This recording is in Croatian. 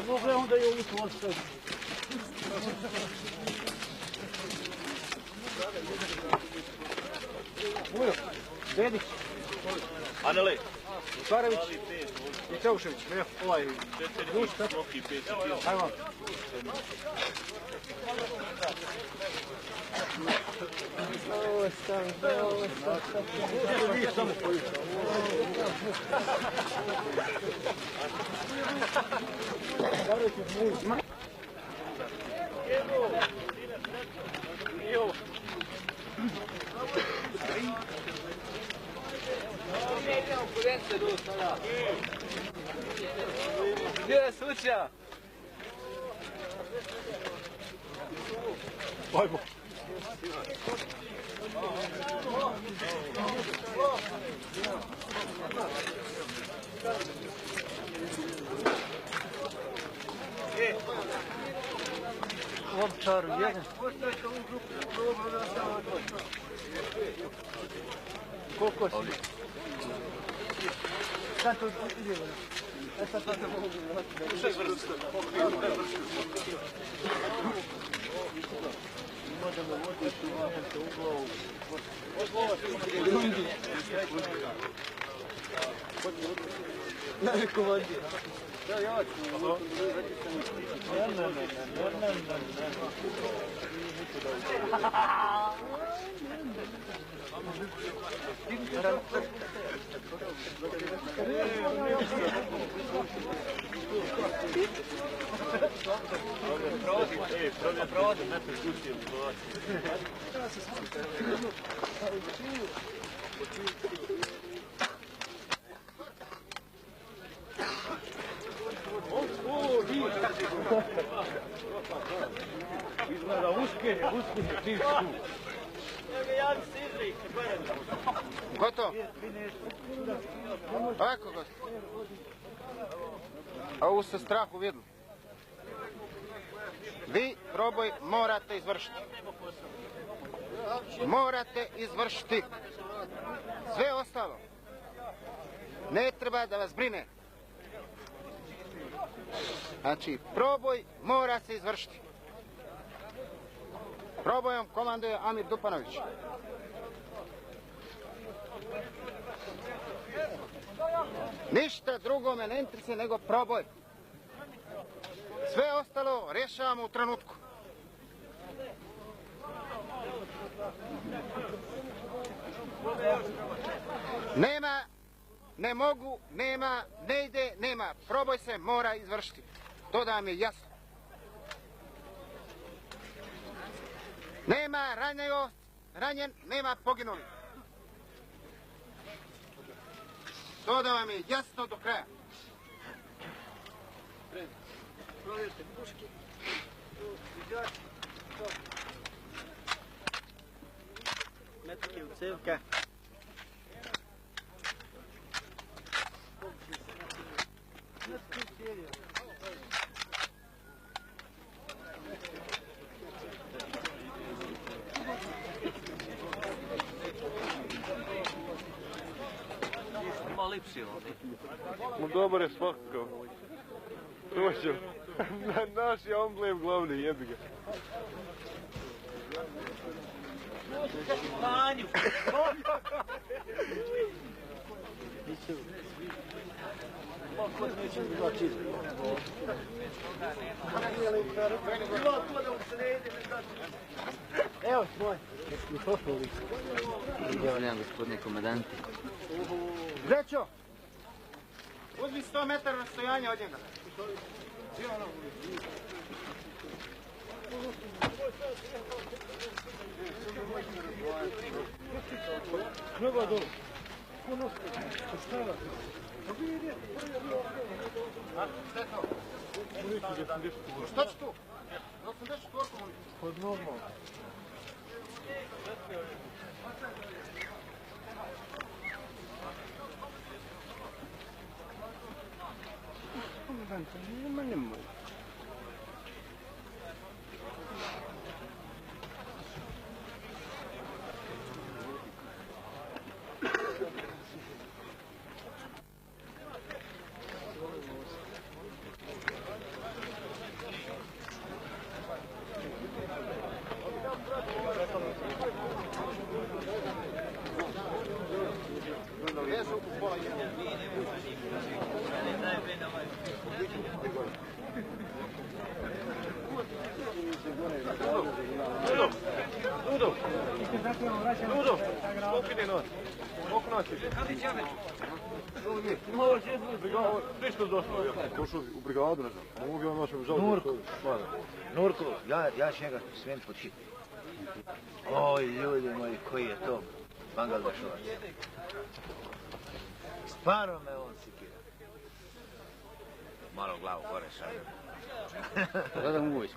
Mogu je onda i ovu tu ostaviti. Ujo, Dedić. Anele. Ukarević. I Čaušević. Ovaj. Duška. Ajmo. Ovo je stav. Gdje je slučaja? Ajmo. Ovčar, jedan. Koliko si? Sad to ide. Možemo voditi u glavu. Naviku vodi. Da, ja ću. Провodi, ne prekućujem. Izgleda uske, čim tu. Gotovo? Ovako, gotovo. A ovu se strahu vidjeli. Vi proboj morate izvršiti. Morate izvršiti. Sve ostalo ne treba da vas brine. Znači, proboj mora se izvršiti. Probojom komanduje Amir Dupanović. Ništa drugo me ne interesuje nego proboj. Sve ostalo rješavamo u trenutku. Nema, ne mogu, nema, ne ide, nema. Proboj se mora izvršiti. To da vam je jasno. Nema ranjen, nema poginuli. To da vam je jasno do kraja. Provjerite puške. Metke u cevka. Ima lipsi ovdje. No dobar je svakako. Dođu. Naš je omblem glavni, jebi ga. Manju! Evo, moj. Dobar dan, gospodine komandanti. Grećo, uzmi 100 metara rastojanja od njega. Treba dole. Puno stava. Šta će tu? 80 korku. Pod normalno. Komandante, ne mogu. došao u brigadu, ne znam. Ne mogu ja našem žaliti. Nurko. Nurko, ja ću njega smijem pod hitno. Oj, ljudi moji, koji je to Bangladešovac. Stvarno me on sikira. Malo glavu gore šaljem. Gledam uvić.